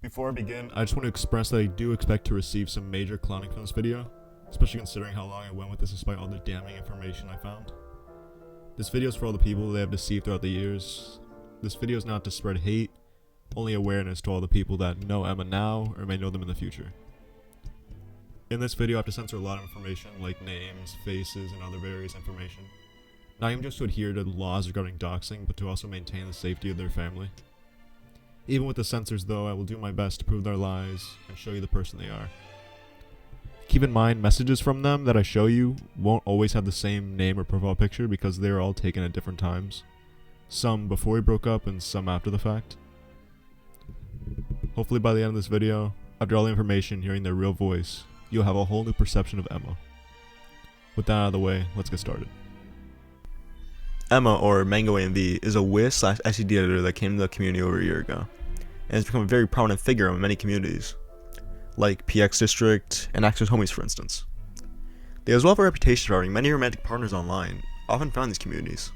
Before I begin, I just want to express that I do expect to receive some major clowning from this video, especially considering how long I went with this despite all the damning information I found. This video is for all the people they have deceived throughout the years. This video is not to spread hate, only awareness to all the people that know Emma now or may know them in the future. In this video I have to censor a lot of information like names, faces, and other various information. Not even just to adhere to the laws regarding doxing, but to also maintain the safety of their family. Even with the censors though, I will do my best to prove their lies and show you the person they are. Keep in mind, messages from them that I show you won't always have the same name or profile picture because they are all taken at different times. Some before we broke up and some after the fact. Hopefully by the end of this video, after all the information, hearing their real voice, you'll have a whole new perception of Emma. With that out of the way, let's get started. Emma, or MangoAMV, is a Wiz/SCD editor that came to the community over a year ago, and has become a very prominent figure in many communities, like PX District and Access Homies for instance. They as well have a reputation for having many romantic partners online, often found in these communities.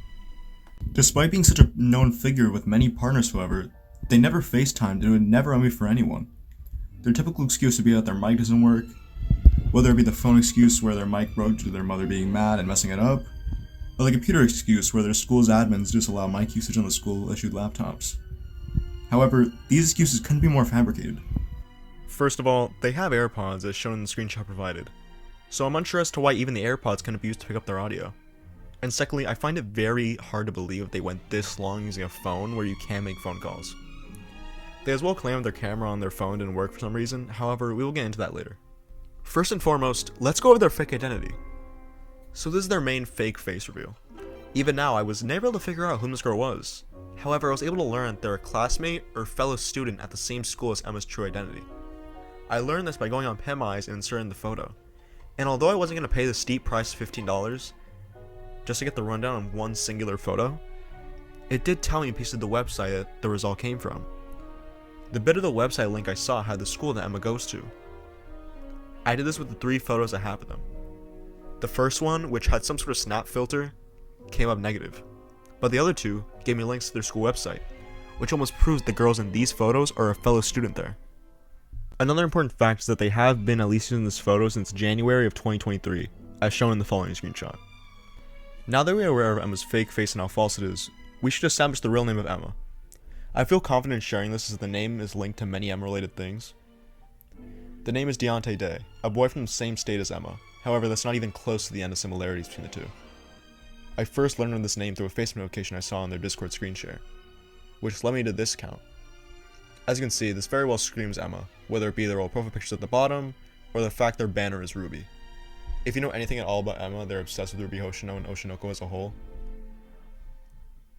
Despite being such a known figure with many partners, however, they never FaceTimed and would never unmute for anyone. Their typical excuse would be that their mic doesn't work, whether it be the phone excuse where their mic broke due to their mother being mad and messing it up, or the computer excuse where their school's admins just allow mic usage on the school-issued laptops. However, these excuses couldn't be more fabricated. First of all, they have AirPods as shown in the screenshot provided, so I'm unsure as to why even the AirPods couldn't be used to pick up their audio. And secondly, I find it very hard to believe they went this long using a phone where you can make phone calls. They as well claim their camera on their phone didn't work for some reason, however, we will get into that later. First and foremost, let's go over their fake identity. So this is their main fake face reveal. Even now, I was never able to figure out who this girl was. However, I was able to learn that they're a classmate or fellow student at the same school as Emma's true identity. I learned this by going on PimEyes and inserting the photo. And although I wasn't going to pay the steep price of $15 just to get the rundown on one singular photo, it did tell me a piece of the website that the result came from. The bit of the website link I saw had the school that Emma goes to. I did this with the 3 photos I have of them. The first one, which had some sort of snap filter, came up negative, but the other 2 gave me links to their school website, which almost proves the girls in these photos are a fellow student there. Another important fact is that they have been at least using this photo since January of 2023, as shown in the following screenshot. Now that we are aware of Emma's fake face and how false it is, we should establish the real name of Emma. I feel confident in sharing this as the name is linked to many Emma-related things. The name is Deontay, a boy from the same state as Emma. However, that's not even close to the end of similarities between the two. I first learned of this name through a Facebook notification I saw on their Discord screen share, which led me to this account. As you can see, this very well screams Emma, whether it be their old profile pictures at the bottom, or the fact their banner is Ruby. If you know anything at all about Emma, they're obsessed with Ruby Hoshino and Oshinoko as a whole.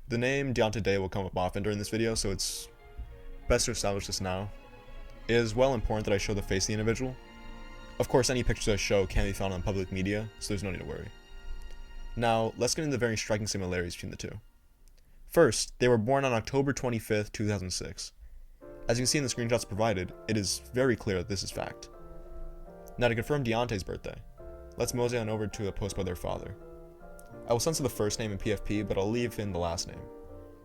The name Deontay will come up often during this video, so it's best to establish this now. It is well important that I show the face of the individual. Of course, any pictures I show can be found on public media, so there's no need to worry. Now, let's get into the very striking similarities between the two. First, they were born on October 25th, 2006. As you can see in the screenshots provided, it is very clear that this is fact. Now to confirm Deontay's birthday, let's mosey on over to a post by their father. I will censor the first name in PFP, but I'll leave in the last name.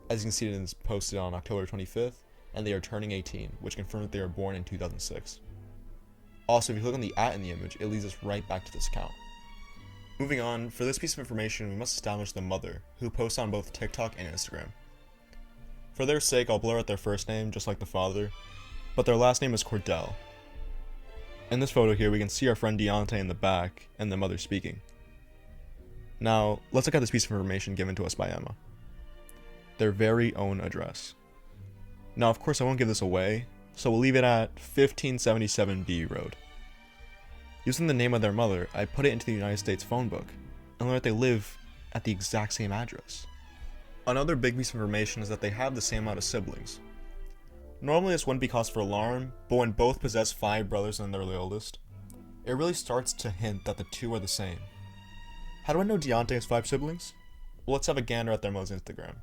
As you can see, it is posted on October 25th, and they are turning 18, which confirms that they were born in 2006. Also, if you click on the @ in the image, it leads us right back to this account. Moving on, for this piece of information, we must establish the mother, who posts on both TikTok and Instagram. For their sake, I'll blur out their first name, just like the father, but their last name is Cordell. In this photo here, we can see our friend Deontay in the back, and the mother speaking. Now, let's look at this piece of information given to us by Emma. Their very own address. Now, of course, I won't give this away, so we'll leave it at 1577 B Road. Using the name of their mother, I put it into the United States phone book, and learned that they live at the exact same address. Another big piece of information is that they have the same amount of siblings. Normally this wouldn't be cause for alarm, but when both possess 5 brothers and they're the oldest, it really starts to hint that the 2 are the same. How do I know Deontay has 5 siblings? Well, let's have a gander at their mother's Instagram.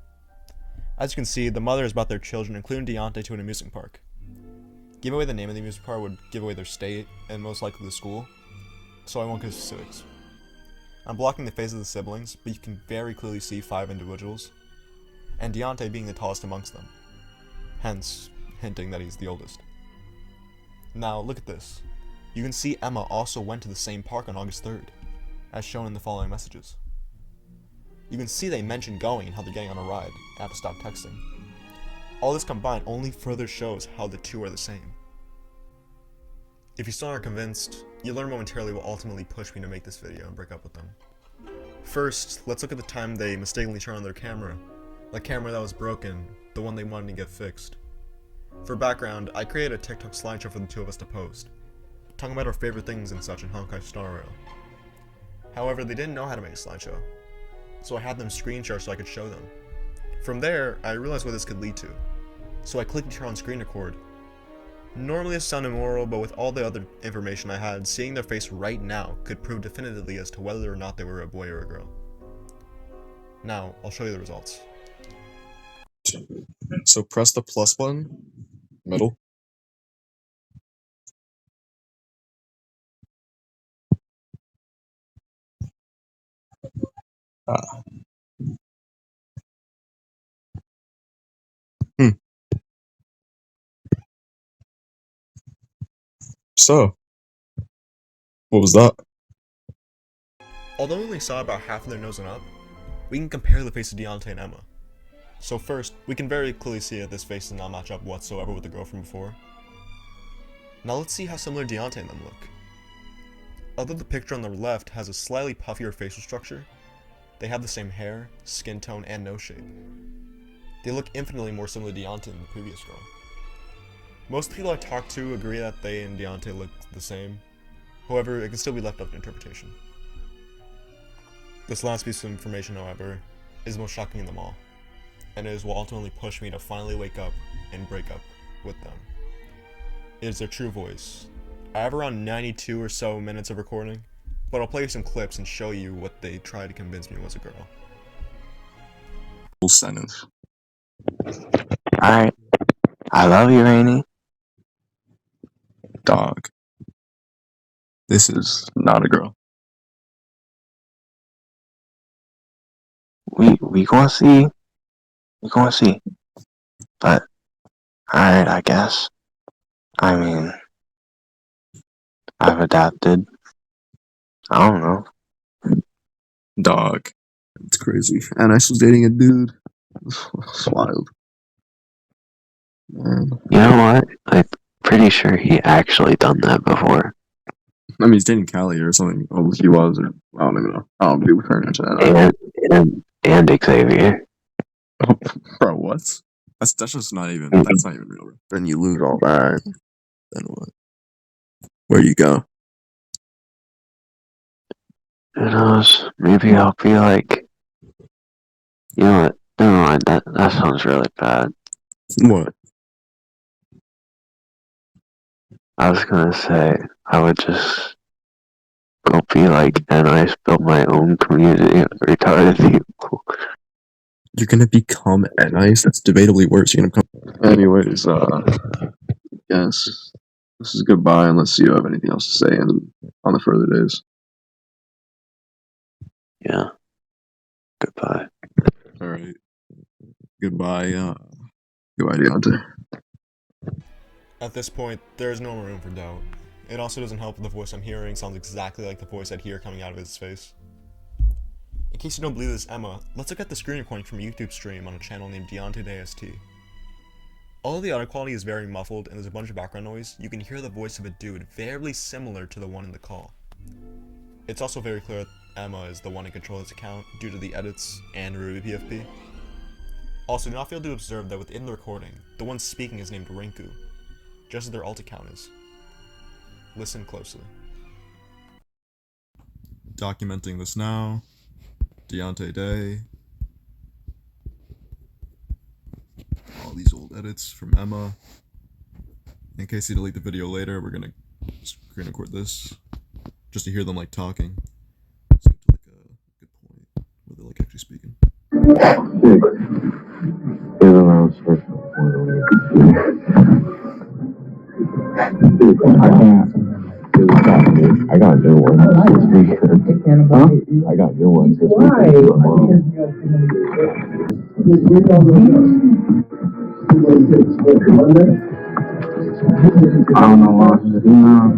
As you can see, the mother is about their children, including Deontay, to an amusement park. Give away the name of the amusement park would give away their state, and most likely the school, so I won't give specifics. I'm blocking the faces of the siblings, but you can very clearly see 5 individuals, and Deontay being the tallest amongst them, hence hinting that he's the oldest. Now, look at this. You can see Emma also went to the same park on August 3rd, as shown in the following messages. You can see they mentioned going and how they're getting on a ride, and have to stop texting. All this combined only further shows how the two are the same. If you still aren't convinced, you'll learn momentarily what ultimately pushed me to make this video and break up with them. First, let's look at the time they mistakenly turned on their camera. The camera that was broken, the one they wanted to get fixed. For background, I created a TikTok slideshow for the two of us to post, talking about our favorite things and such in Honkai Star Rail. However, they didn't know how to make a slideshow, so I had them screen share so I could show them. From there, I realized what this could lead to, so I clicked turn on screen record. Normally this sounded immoral, but with all the other information I had, seeing their face right now could prove definitively as to whether or not they were a boy or a girl. Now, I'll show you the results. So press the plus button, middle. Ah. So, what was that? Although we only saw about half of their nose and up, we can compare the face of Deontay and Emma. So first, we can very clearly see that this face does not match up whatsoever with the girl from before. Now let's see how similar Deontay and them look. Although the picture on the left has a slightly puffier facial structure, they have the same hair, skin tone, and nose shape. They look infinitely more similar to Deontay than the previous girl. Most people I talk to agree that they and Deontay look the same. However, it can still be left up to interpretation. This last piece of information, however, is the most shocking of them all, and it is what ultimately pushed me to finally wake up and break up with them. It is their true voice. I have around 92 or so minutes of recording, but I'll play you some clips and show you what they tried to convince me was a girl. Full sentence. Alright. I love you, Rainy. Dog. This is not a girl. We gonna see. We gonna see. But, alright, I guess. I mean, I've adapted. I don't know. Dog. It's crazy. And I was dating a dude. It's wild. Man. You know what? I'm pretty sure he actually done that before. I mean, he's dating Callie or something. Oh, he was, or I don't even know. I don't be referring to that. And Xavier. Oh, bro, what? That's just not even. That's not even real. Bro. Then you lose all that. Then what? Where you go? Who knows? Maybe I'll be like, you know what? Never mind. That sounds really bad. What? I was gonna say I would just go be like, and I built my own community of retarded people. You're gonna become nice. That's debatably worse. You're gonna become. Anyways, yes, this is goodbye. Unless you have anything else to say, on the further days. Yeah. Goodbye. All right. Goodbye. Goodbye, Deontay. At this point, there is no more room for doubt. It also doesn't help that the voice I'm hearing sounds exactly like the voice I'd hear coming out of his face. In case you don't believe this, Emma, let's look at the screen recording from a YouTube stream on a channel named Deontay. Although the audio quality is very muffled and there's a bunch of background noise, you can hear the voice of a dude very similar to the one in the call. It's also very clear that Emma is the one in control of his account due to the edits and Ruby PFP. Also, do not fail to observe that within the recording, the one speaking is named Rinku, just as their alt account is. Listen closely. Documenting this now. Deontay Day. All these old edits from Emma. In case you delete the video later, we're gonna screen record this just to hear them like talking. Let's get to like a good point where they're like actually speaking. I got new ones this weekend. Huh? I got new ones this weekend. I don't know what to do now.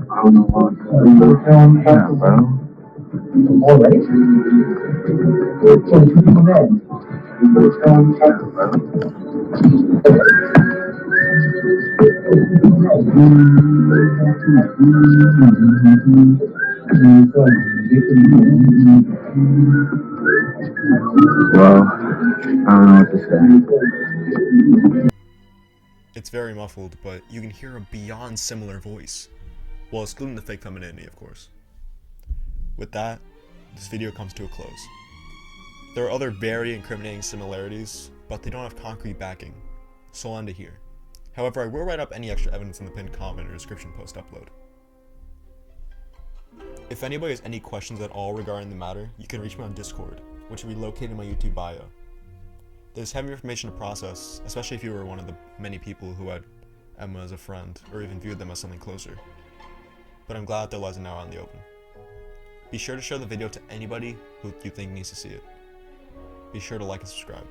I don't know what to do. Yeah, bro. Already? Two people dead. Well, I don't know what to say. It's very muffled, but you can hear a beyond similar voice, while excluding the fake femininity, of course. With that, this video comes to a close. There are other very incriminating similarities, but they don't have concrete backing, so I'll end it here. However, I will write up any extra evidence in the pinned comment or description post upload. If anybody has any questions at all regarding the matter, you can reach me on Discord, which will be located in my YouTube bio. There's heavy information to process, especially if you were one of the many people who had Emma as a friend, or even viewed them as something closer. But I'm glad that their lives are now out in the open. Be sure to share the video to anybody who you think needs to see it. Be sure to like and subscribe.